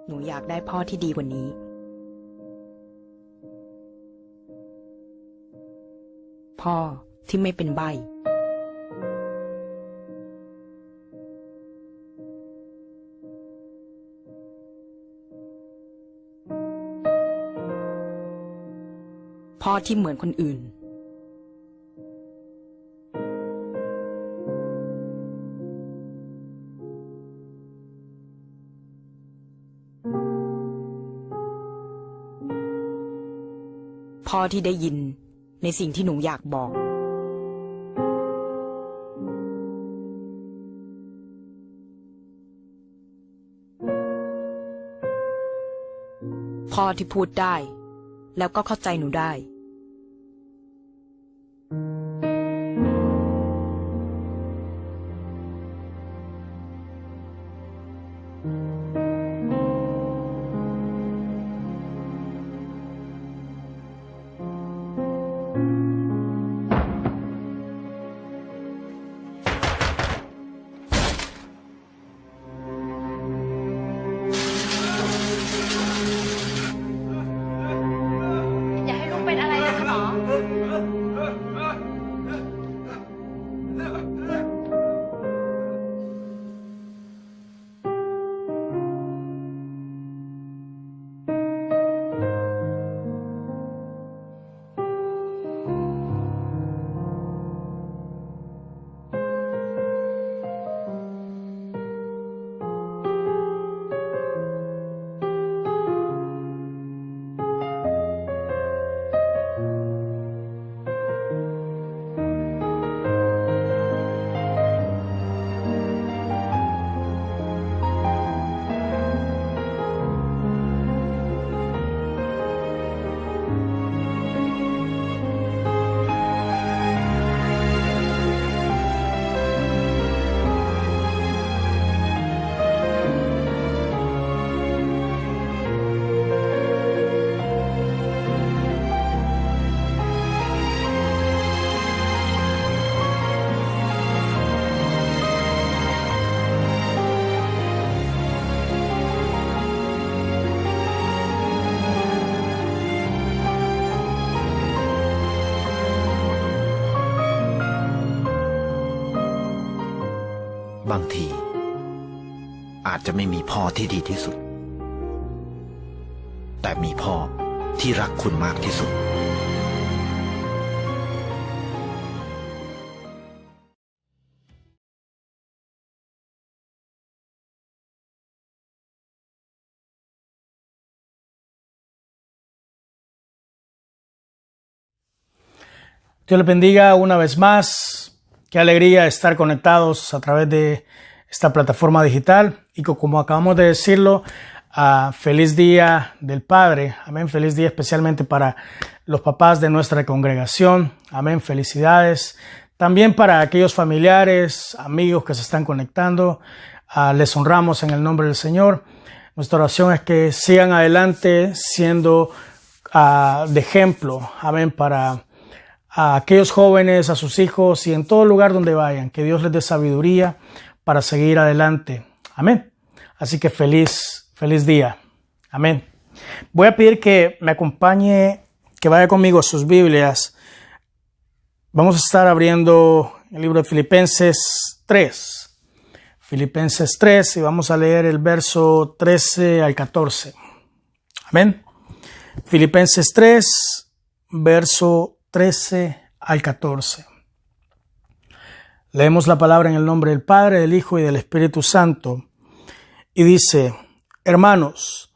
หนูอยากได้พ่อที่ดีกว่านี้พ่อที่ไม่เป็นใบ้พ่อที่เหมือนคนอื่นพ่อที่ได้ยินในสิ่งที่หนูอยากบอกพ่อที่พูดได้แล้วก็เข้าใจหนูได้บางทีอาจจะไม่มีพ่อที่ดีที่สุดแต่มีพ่อที่รักคุณมากที่สุดDios les bendiga una vez más. Qué alegría estar conectados a través de esta plataforma digital. Y como acabamos de decirlo, feliz día del Padre. Amén. Feliz día especialmente para los papás de nuestra congregación. Amén. Felicidades. También para aquellos familiares, amigos que se están conectando. Les honramos en el nombre del Señor. Nuestra oración es que sigan adelante siendo de ejemplo. Amén. Para a aquellos jóvenes, a sus hijos y en todo lugar donde vayan, que Dios les dé sabiduría para seguir adelante. Amén. Así que feliz día. Amén. Voy a pedir que me acompañe, que vaya conmigo a sus Biblias. Vamos a estar abriendo el libro de Filipenses 3. Filipenses 3 y vamos a leer el verso 13 al 14. Amén. Filipenses 3, verso 13 al 14. Leemos la palabra en el nombre del Padre, del Hijo y del Espíritu Santo. Y dice: Hermanos,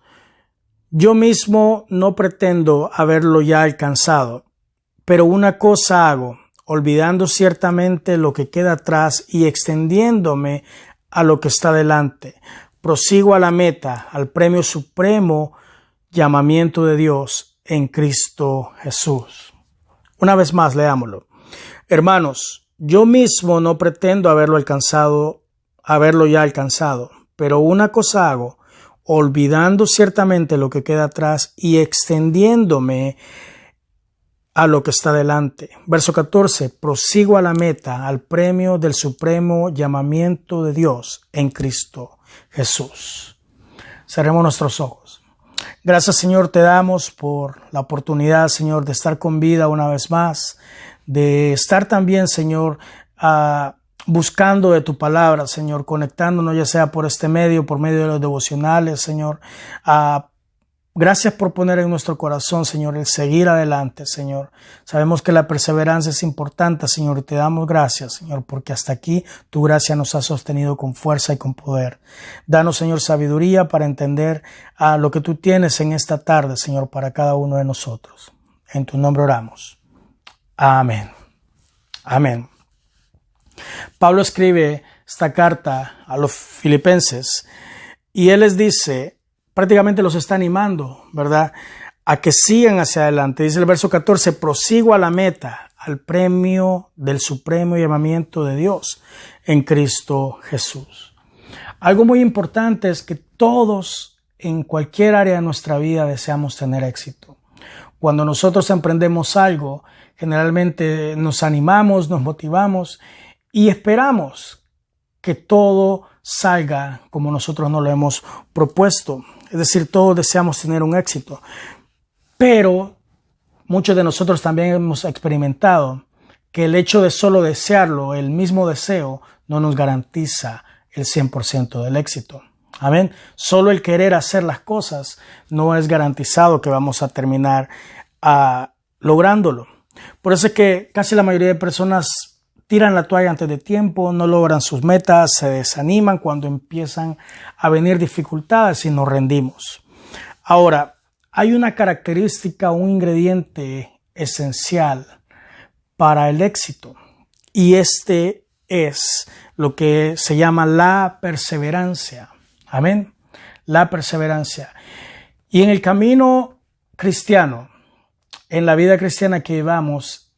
yo mismo no pretendo haberlo ya alcanzado, pero una cosa hago, olvidando ciertamente lo que queda atrás y extendiéndome a lo que está delante. Prosigo a la meta, al premio supremo llamamiento de Dios en Cristo Jesús. Una vez más, leámoslo. Hermanos, yo mismo no pretendo haberlo ya alcanzado, pero una cosa hago, olvidando ciertamente lo que queda atrás y extendiéndome a lo que está delante. Verso 14, prosigo a la meta, al premio del supremo llamamiento de Dios en Cristo Jesús. Cerremos nuestros ojos. Gracias, Señor, te damos por la oportunidad, Señor, de estar con vida una vez más, de estar también, Señor, buscando de tu palabra, Señor, conectándonos ya sea por este medio, por medio de los devocionales, Señor. Gracias por poner en nuestro corazón, Señor, el seguir adelante, Señor. Sabemos que la perseverancia es importante, Señor, y te damos gracias, Señor, porque hasta aquí tu gracia nos ha sostenido con fuerza y con poder. Danos, Señor, sabiduría para entender lo que tú tienes en esta tarde, Señor, para cada uno de nosotros. En tu nombre oramos. Amén. Amén. Pablo escribe esta carta a los filipenses y él les dice, prácticamente los está animando, ¿verdad?, a que sigan hacia adelante. Dice el verso 14, prosigo a la meta, al premio del supremo llamamiento de Dios en Cristo Jesús. Algo muy importante es que todos en cualquier área de nuestra vida deseamos tener éxito. Cuando nosotros emprendemos algo, generalmente nos animamos, nos motivamos y esperamos que todo salga como nosotros nos lo hemos propuesto. Es decir, todos deseamos tener un éxito. Pero muchos de nosotros también hemos experimentado que el hecho de solo desearlo, el mismo deseo, no nos garantiza el 100% del éxito. Amén. Solo el querer hacer las cosas no es garantizado que vamos a terminar lográndolo. Por eso es que casi la mayoría de personas tiran la toalla antes de tiempo, no logran sus metas, se desaniman cuando empiezan a venir dificultades y nos rendimos. Ahora, hay una característica, un ingrediente esencial para el éxito y este es lo que se llama la perseverancia. Amén. La perseverancia. Y en el camino cristiano, en la vida cristiana que llevamos,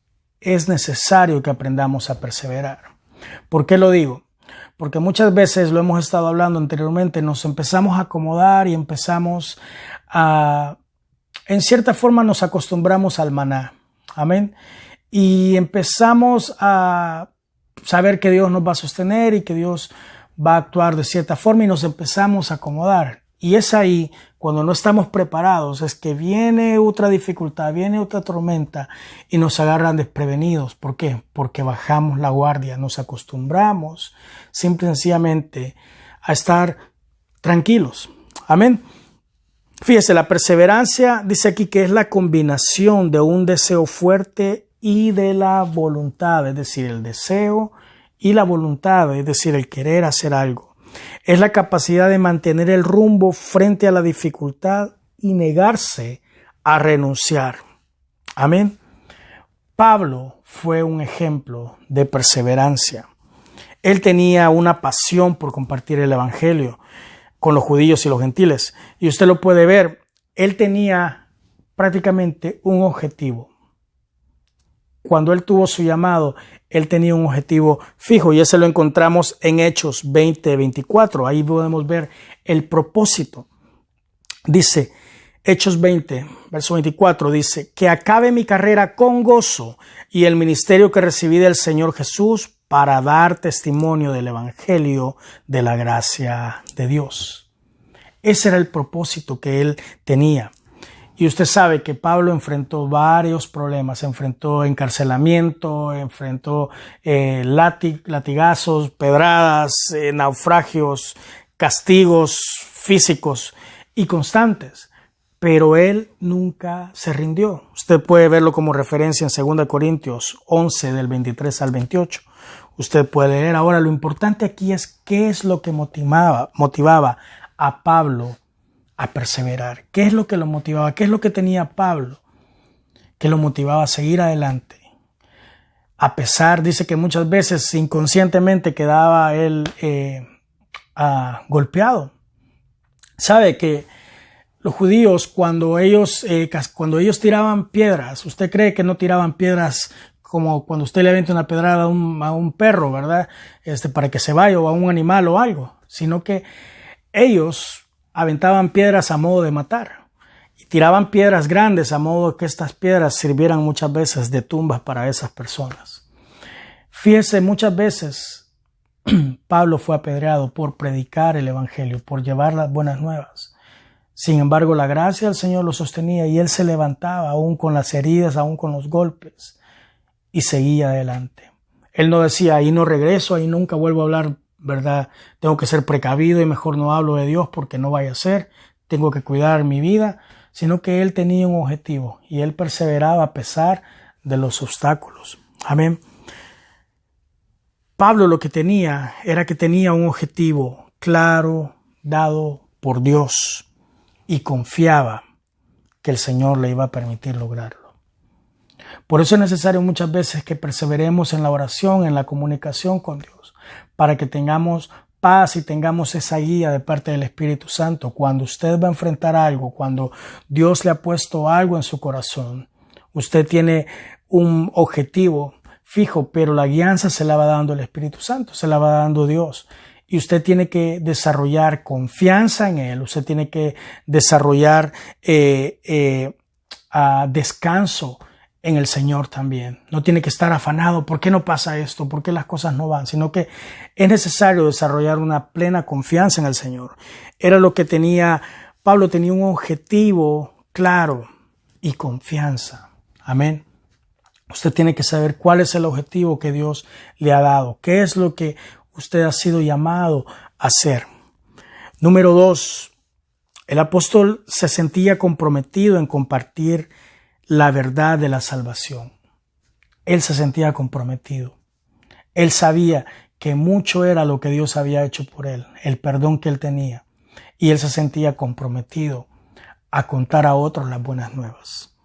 es necesario que aprendamos a perseverar. ¿Por qué lo digo? Porque muchas veces, lo hemos estado hablando anteriormente, nos empezamos a acomodar y empezamos en cierta forma nos acostumbramos al maná. Amén. Y empezamos a saber que Dios nos va a sostener y que Dios va a actuar de cierta forma y nos empezamos a acomodar. Y es ahí, cuando no estamos preparados, es que viene otra dificultad, viene otra tormenta y nos agarran desprevenidos. ¿Por qué? Porque bajamos la guardia, nos acostumbramos simple y sencillamente a estar tranquilos. Amén. Fíjese, la perseverancia dice aquí que es la combinación de un deseo fuerte y de la voluntad, es decir, el deseo y la voluntad, es decir, el querer hacer algo. Es la capacidad de mantener el rumbo frente a la dificultad y negarse a renunciar. Amén. Pablo fue un ejemplo de perseverancia. Él tenía una pasión por compartir el evangelio con los judíos y los gentiles. Y usted lo puede ver, él tenía prácticamente un objetivo. Cuando él tuvo su llamado, él tenía un objetivo fijo y ese lo encontramos en Hechos 20:24. Ahí podemos ver el propósito. Dice, Hechos 20, verso 24, dice, que acabe mi carrera con gozo y el ministerio que recibí del Señor Jesús para dar testimonio del evangelio de la gracia de Dios. Ese era el propósito que él tenía. Y usted sabe que Pablo enfrentó varios problemas, enfrentó encarcelamiento, enfrentó latigazos, pedradas, naufragios, castigos físicos y constantes. Pero él nunca se rindió. Usted puede verlo como referencia en 2 Corintios 11, del 23 al 28. Usted puede leer. Ahora, lo importante aquí es qué es lo que motivaba a Pablo a perseverar. ¿Qué es lo que lo motivaba? ¿Qué es lo que tenía Pablo que lo motivaba a seguir adelante? A pesar, dice que muchas veces inconscientemente quedaba él golpeado. Sabe que los judíos cuando ellos tiraban piedras, usted cree que no tiraban piedras como cuando usted le avienta una pedrada a un perro, ¿verdad? Para que se vaya, o a un animal o algo, sino que ellos aventaban piedras a modo de matar y tiraban piedras grandes a modo que estas piedras sirvieran muchas veces de tumbas para esas personas. Fíjese, muchas veces Pablo fue apedreado por predicar el evangelio, por llevar las buenas nuevas. Sin embargo, la gracia del Señor lo sostenía y él se levantaba aún con las heridas, aún con los golpes, y seguía adelante. Él no decía, ahí no regreso, ahí nunca vuelvo a hablar, ¿verdad? Tengo que ser precavido y mejor no hablo de Dios porque no vaya a ser, tengo que cuidar mi vida, sino que él tenía un objetivo y él perseveraba a pesar de los obstáculos. Amén. Pablo lo que tenía era que tenía un objetivo claro, dado por Dios, y confiaba que el Señor le iba a permitir lograrlo. Por eso es necesario muchas veces que perseveremos en la oración, en la comunicación con Dios, para que tengamos paz y tengamos esa guía de parte del Espíritu Santo. Cuando usted va a enfrentar algo, cuando Dios le ha puesto algo en su corazón, usted tiene un objetivo fijo, pero la guianza se la va dando el Espíritu Santo, se la va dando Dios. Y usted tiene que desarrollar confianza en Él, usted tiene que desarrollar descanso en el Señor también. No tiene que estar afanado, ¿por qué no pasa esto? ¿Por qué las cosas no van? Sino que es necesario desarrollar una plena confianza en el Señor. Era lo que tenía, Pablo tenía un objetivo claro y confianza. Amén. Usted tiene que saber cuál es el objetivo que Dios le ha dado, qué es lo que usted ha sido llamado a hacer. Número 2, el apóstol se sentía comprometido en compartir la verdad de la salvación. Él se sentía comprometido. Él sabía que mucho era lo que Dios había hecho por él, el perdón que él tenía. Y él se sentía comprometido a contar a otros las buenas nuevas.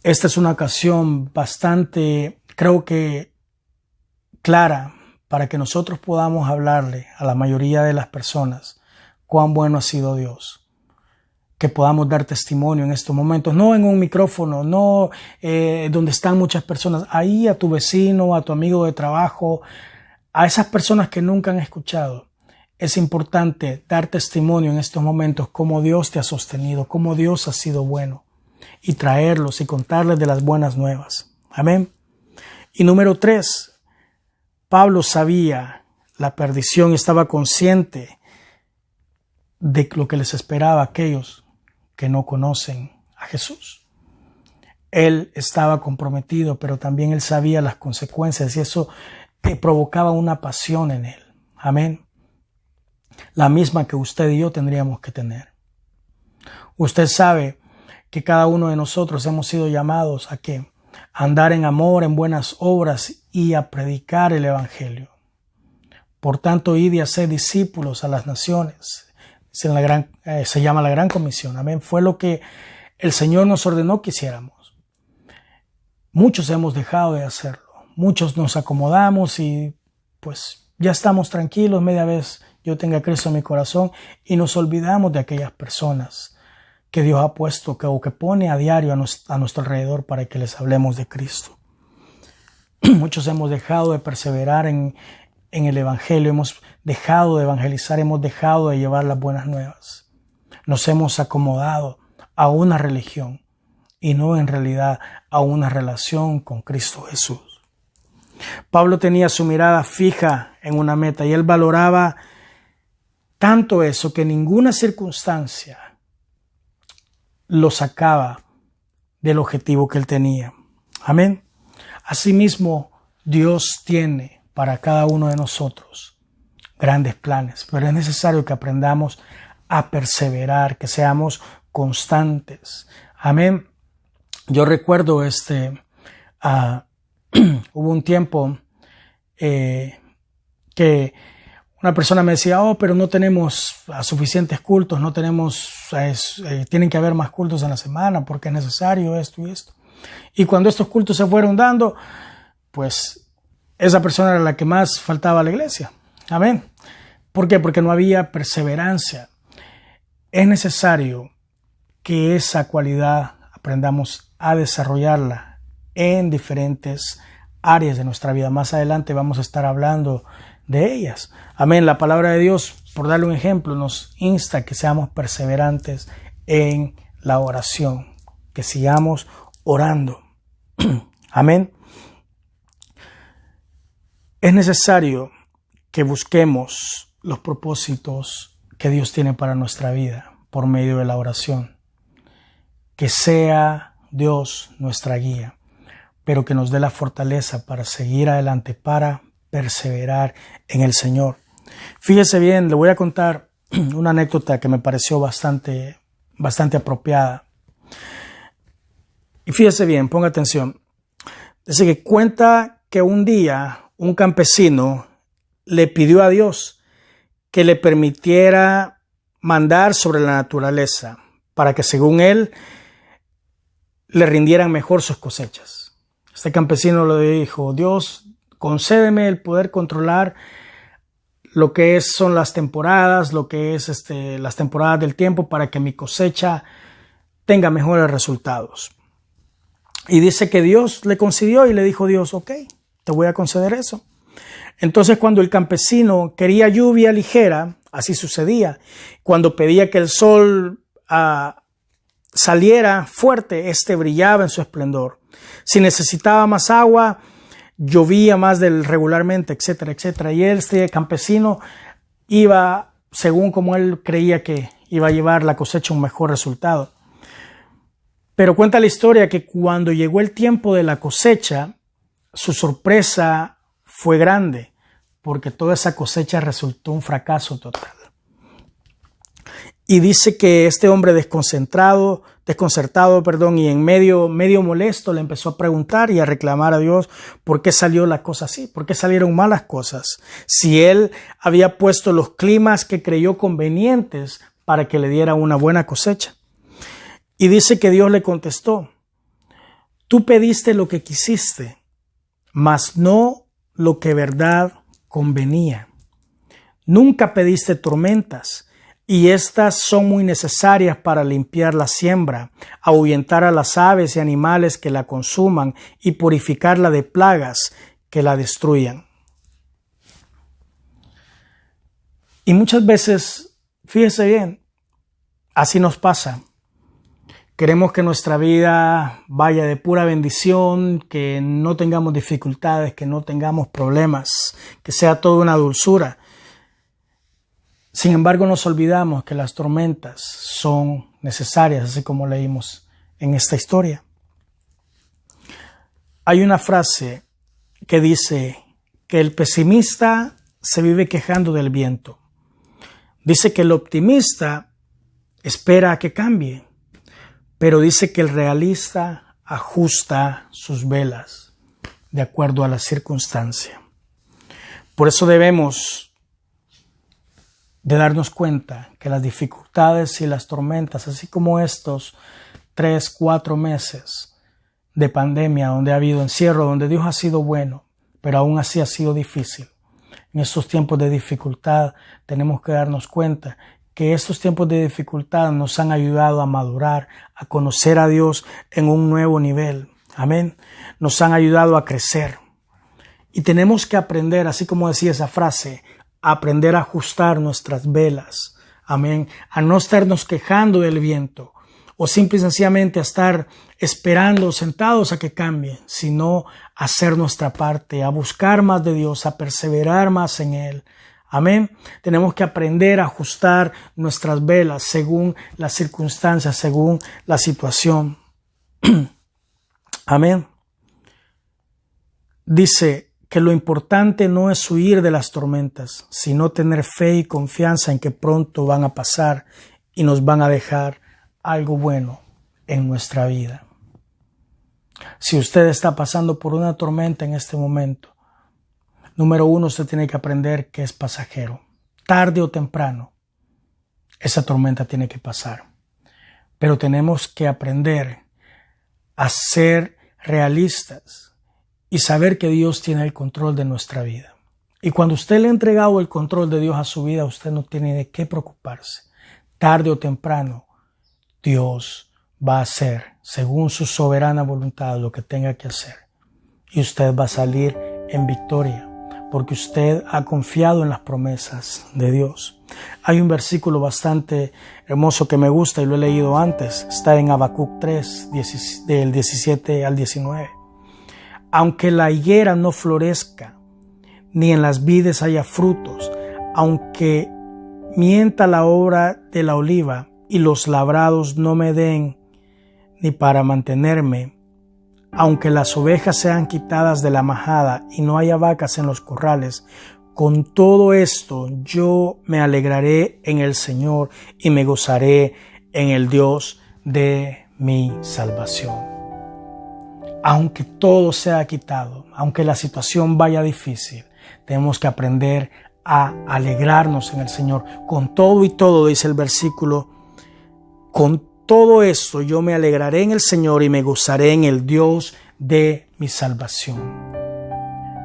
Esta es una ocasión bastante, creo que clara, para que nosotros podamos hablarle a la mayoría de las personas cuán bueno ha sido Dios. Que podamos dar testimonio en estos momentos, no en un micrófono, no donde están muchas personas, ahí a tu vecino, a tu amigo de trabajo, a esas personas que nunca han escuchado. Es importante dar testimonio en estos momentos cómo Dios te ha sostenido, cómo Dios ha sido bueno, y traerlos y contarles de las buenas nuevas. Amén. Y número 3, Pablo sabía la perdición, estaba consciente de lo que les esperaba a aquellos que no conocen a Jesús. Él estaba comprometido, pero también él sabía las consecuencias y eso provocaba una pasión en él. Amén. La misma que usted y yo tendríamos que tener. Usted sabe que cada uno de nosotros hemos sido llamados a ¿qué? A andar en amor, en buenas obras y a predicar el Evangelio. Por tanto, id y haced discípulos a las naciones. Se llama la Gran Comisión. Amén. Fue lo que el Señor nos ordenó que hiciéramos. Muchos hemos dejado de hacerlo. Muchos nos acomodamos y pues ya estamos tranquilos media vez yo tenga a Cristo en mi corazón y nos olvidamos de aquellas personas que Dios ha puesto o que pone a diario a nuestro alrededor para que les hablemos de Cristo. Muchos hemos dejado de perseverar en el Evangelio, hemos dejado de evangelizar, hemos dejado de llevar las buenas nuevas. Nos hemos acomodado a una religión y no en realidad a una relación con Cristo Jesús. Pablo tenía su mirada fija en una meta y él valoraba tanto eso que ninguna circunstancia lo sacaba del objetivo que él tenía. Amén. Asimismo, Dios tiene para cada uno de nosotros grandes planes, pero es necesario que aprendamos a perseverar, que seamos constantes. Amén. Yo recuerdo hubo un tiempo que una persona me decía, pero no tenemos suficientes cultos, no tenemos, tienen que haber más cultos en la semana porque es necesario esto y esto. Y cuando estos cultos se fueron dando, pues esa persona era la que más faltaba a la iglesia. Amén. ¿Por qué? Porque no había perseverancia. Es necesario que esa cualidad aprendamos a desarrollarla en diferentes áreas de nuestra vida. Más adelante vamos a estar hablando de ellas. Amén. La palabra de Dios, por darle un ejemplo, nos insta a que seamos perseverantes en la oración, que sigamos orando. Amén. Es necesario que busquemos los propósitos que Dios tiene para nuestra vida, por medio de la oración. Que sea Dios nuestra guía, pero que nos dé la fortaleza para seguir adelante, para perseverar en el Señor. Fíjese bien, le voy a contar una anécdota que me pareció bastante apropiada. Y fíjese bien, ponga atención. Dice que cuenta que un día un campesino le pidió a Dios que le permitiera mandar sobre la naturaleza para que, según él, le rindieran mejor sus cosechas. Este campesino le dijo: Dios, concédeme el poder controlar lo que son las temporadas, lo que es las temporadas del tiempo, para que mi cosecha tenga mejores resultados. Y dice que Dios le concedió y le dijo Dios: ok, te voy a conceder eso. Entonces, cuando el campesino quería lluvia ligera, así sucedía. Cuando pedía que el sol saliera fuerte, brillaba en su esplendor. Si necesitaba más agua, llovía más del regularmente, etcétera, etcétera. Y este campesino iba, según como él creía que iba a llevar la cosecha, un mejor resultado. Pero cuenta la historia que cuando llegó el tiempo de la cosecha, su sorpresa fue grande, porque toda esa cosecha resultó un fracaso total. Y dice que este hombre desconcertado, y en medio molesto, le empezó a preguntar y a reclamar a Dios por qué salió la cosa así, por qué salieron malas cosas, si él había puesto los climas que creyó convenientes para que le diera una buena cosecha. Y dice que Dios le contestó: tú pediste lo que quisiste, mas no lo que verdad convenía. Nunca pediste tormentas, y estas son muy necesarias para limpiar la siembra, ahuyentar a las aves y animales que la consuman y purificarla de plagas que la destruyan. Y muchas veces, fíjese bien, así nos pasa. Queremos que nuestra vida vaya de pura bendición, que no tengamos dificultades, que no tengamos problemas, que sea toda una dulzura. Sin embargo, nos olvidamos que las tormentas son necesarias, así como leímos en esta historia. Hay una frase que dice que el pesimista se vive quejando del viento. Dice que el optimista espera a que cambie, pero dice que el realista ajusta sus velas de acuerdo a la circunstancia. Por eso debemos de darnos cuenta que las dificultades y las tormentas, así como estos 3-4 meses de pandemia donde ha habido encierro, donde Dios ha sido bueno, pero aún así ha sido difícil. En estos tiempos de dificultad tenemos que darnos cuenta que estos tiempos de dificultad nos han ayudado a madurar, a conocer a Dios en un nuevo nivel. Amén. Nos han ayudado a crecer. Y tenemos que aprender, así como decía esa frase, aprender a ajustar nuestras velas. Amén. A no estarnos quejando del viento o simple y sencillamente a estar esperando sentados a que cambie, sino a hacer nuestra parte, a buscar más de Dios, a perseverar más en Él. Amén. Tenemos que aprender a ajustar nuestras velas según las circunstancias, según la situación. Amén. Dice que lo importante no es huir de las tormentas, sino tener fe y confianza en que pronto van a pasar y nos van a dejar algo bueno en nuestra vida. Si usted está pasando por una tormenta en este momento, número 1, usted tiene que aprender que es pasajero. Tarde o temprano, esa tormenta tiene que pasar. Pero tenemos que aprender a ser realistas y saber que Dios tiene el control de nuestra vida. Y cuando usted le ha entregado el control de Dios a su vida, usted no tiene de qué preocuparse. Tarde o temprano, Dios va a hacer, según su soberana voluntad, lo que tenga que hacer. Y usted va a salir en victoria, porque usted ha confiado en las promesas de Dios. Hay un versículo bastante hermoso que me gusta y lo he leído antes. Está en Habacuc 3, del 17 al 19. Aunque la higuera no florezca, ni en las vides haya frutos, aunque mienta la obra de la oliva y los labrados no me den ni para mantenerme, aunque las ovejas sean quitadas de la majada y no haya vacas en los corrales, con todo esto yo me alegraré en el Señor y me gozaré en el Dios de mi salvación. Aunque todo sea quitado, aunque la situación vaya difícil, tenemos que aprender a alegrarnos en el Señor. Con todo y todo, dice el versículo, con todo esto yo me alegraré en el Señor y me gozaré en el Dios de mi salvación.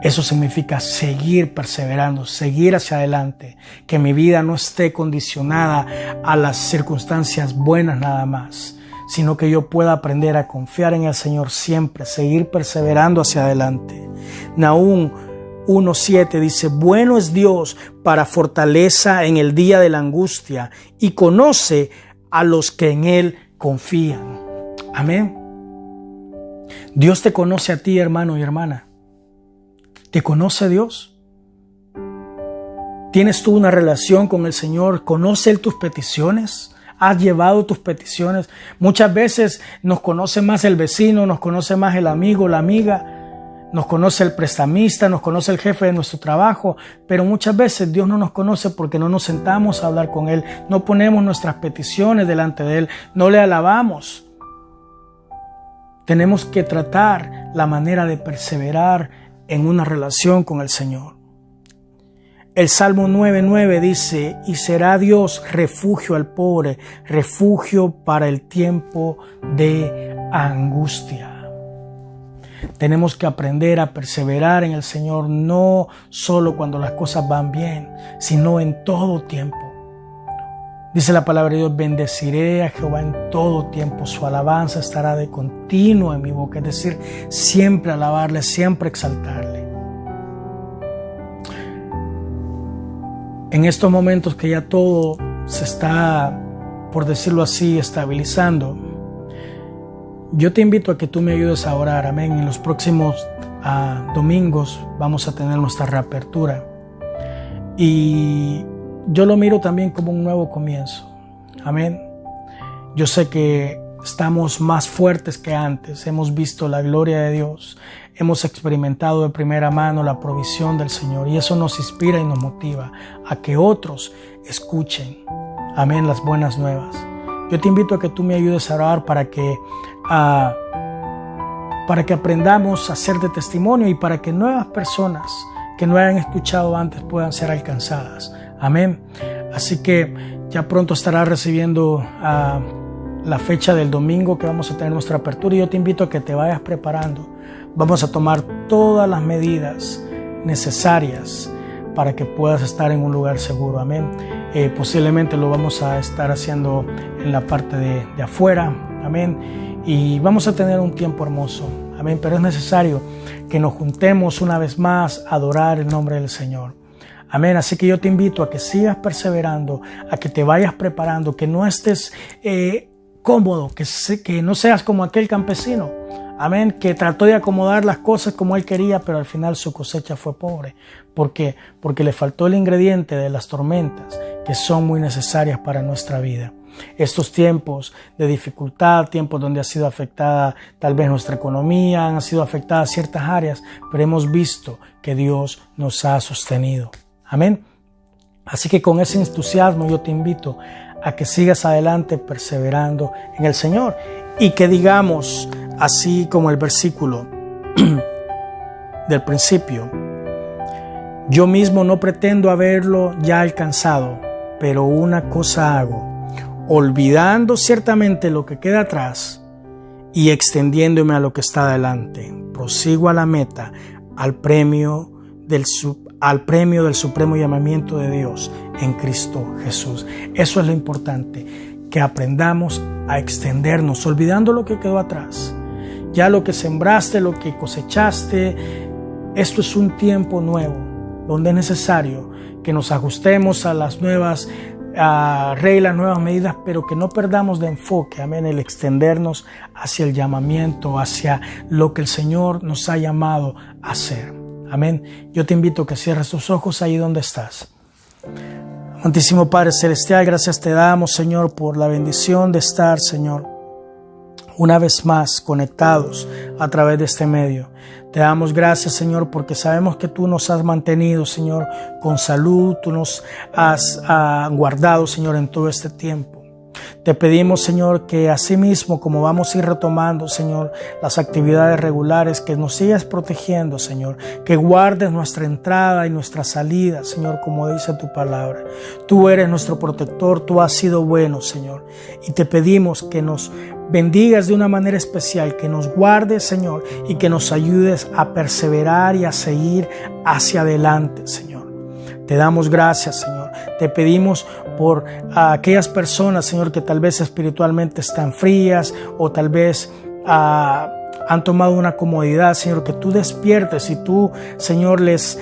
Eso significa seguir perseverando, seguir hacia adelante, que mi vida no esté condicionada a las circunstancias buenas nada más, sino que yo pueda aprender a confiar en el Señor siempre, seguir perseverando hacia adelante. Nahum 1:7 dice, bueno es Dios para fortaleza en el día de la angustia y conoce a los que en Él confían. Amén. Dios te conoce a ti, hermano y hermana. ¿Te conoce Dios? ¿Tienes tú una relación con el Señor? ¿Conoce Él tus peticiones? ¿Has llevado tus peticiones? Muchas veces nos conoce más el vecino, nos conoce más el amigo, la amiga, nos conoce el prestamista, nos conoce el jefe de nuestro trabajo, pero muchas veces Dios no nos conoce porque no nos sentamos a hablar con Él, no ponemos nuestras peticiones delante de Él, no le alabamos. Tenemos que tratar la manera de perseverar en una relación con el Señor. El Salmo 9:9 dice, y será Dios refugio al pobre, refugio para el tiempo de angustia. Tenemos que aprender a perseverar en el Señor, no solo cuando las cosas van bien, sino en todo tiempo. Dice la palabra de Dios, bendeciré a Jehová en todo tiempo, su alabanza estará de continuo en mi boca, es decir, siempre alabarle, siempre exaltarle. En estos momentos que ya todo se está, por decirlo así, estabilizando, yo te invito a que tú me ayudes a orar, amén. En los próximos domingos vamos a tener nuestra reapertura y yo lo miro también como un nuevo comienzo. Amén. Yo sé que estamos más fuertes que antes. Hemos visto la gloria de Dios. Hemos experimentado de primera mano la provisión del Señor. Y eso nos inspira y nos motiva a que otros escuchen. Amén. Las buenas nuevas. Yo te invito a que tú me ayudes a orar para que aprendamos a ser de testimonio y para que nuevas personas que no hayan escuchado antes puedan ser alcanzadas. Amén. Así que ya pronto estarás recibiendo la fecha del domingo que vamos a tener nuestra apertura y yo te invito a que te vayas preparando. Vamos a tomar todas las medidas necesarias para que puedas estar en un lugar seguro. Amén. Posiblemente lo vamos a estar haciendo en la parte de afuera. Amén. Y vamos a tener un tiempo hermoso. Amén. Pero es necesario que nos juntemos una vez más a adorar el nombre del Señor. Amén. Así que yo te invito a que sigas perseverando, a que te vayas preparando, que no estés cómodo, que no seas como aquel campesino. Amén. Que trató de acomodar las cosas como él quería, pero al final su cosecha fue pobre. ¿Por qué? Porque le faltó el ingrediente de las tormentas que son muy necesarias para nuestra vida. Estos tiempos de dificultad, tiempos donde ha sido afectada tal vez nuestra economía, han sido afectadas ciertas áreas, pero hemos visto que Dios nos ha sostenido. Amén. Así que con ese entusiasmo yo te invito a que sigas adelante perseverando en el Señor y que digamos, así como el versículo del principio, yo mismo no pretendo haberlo ya alcanzado, pero una cosa hago, olvidando ciertamente lo que queda atrás y extendiéndome a lo que está adelante, prosigo a la meta, al premio del supremo llamamiento de Dios en Cristo Jesús. Eso es lo importante, que aprendamos a extendernos, olvidando lo que quedó atrás. Ya lo que sembraste, lo que cosechaste, esto es un tiempo nuevo, donde es necesario que nos ajustemos a las nuevas reglas, nuevas medidas, pero que no perdamos de enfoque, amén, el extendernos hacia el llamamiento, hacia lo que el Señor nos ha llamado a hacer. Amén. Yo te invito a que cierres tus ojos ahí donde estás. Vamos Santísimo Padre Celestial, gracias te damos, Señor, por la bendición de estar, Señor, una vez más conectados a través de este medio. Te damos gracias, Señor, porque sabemos que tú nos has mantenido, Señor, con salud. Tú nos has guardado, Señor, en todo este tiempo. Te pedimos, Señor, que asimismo, como vamos a ir retomando, Señor, las actividades regulares, que nos sigas protegiendo, Señor, que guardes nuestra entrada y nuestra salida, Señor, como dice tu palabra. Tú eres nuestro protector, tú has sido bueno, Señor, y te pedimos que nos bendigas de una manera especial, que nos guardes, Señor, y que nos ayudes a perseverar y a seguir hacia adelante, Señor. Te damos gracias, Señor. Te pedimos por aquellas personas, Señor, que tal vez espiritualmente están frías o tal vez han tomado una comodidad, Señor, que tú despiertes y tú, Señor, les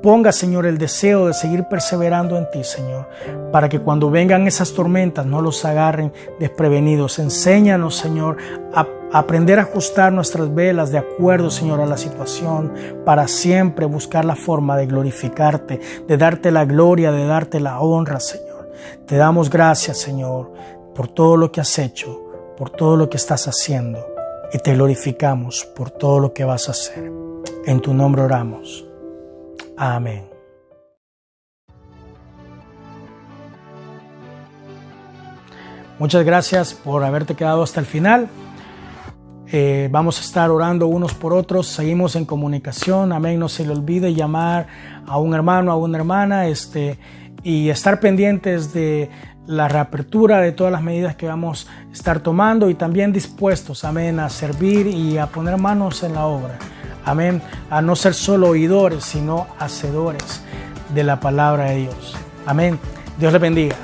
ponga, Señor, el deseo de seguir perseverando en ti, Señor, para que cuando vengan esas tormentas no los agarren desprevenidos. Enséñanos, Señor, a aprender a ajustar nuestras velas de acuerdo, Señor, a la situación, para siempre buscar la forma de glorificarte, de darte la gloria, de darte la honra, Señor. Te damos gracias, Señor, por todo lo que has hecho, por todo lo que estás haciendo, y te glorificamos por todo lo que vas a hacer. En tu nombre oramos. Amén. Muchas gracias por haberte quedado hasta el final. Vamos a estar orando unos por otros. Seguimos en comunicación. Amén. No se le olvide llamar a un hermano, a una hermana, y estar pendientes de la reapertura de todas las medidas que vamos a estar tomando, y también dispuestos, amén, a servir y a poner manos en la obra. Amén. A no ser solo oidores, sino hacedores de la palabra de Dios. Amén. Dios les bendiga.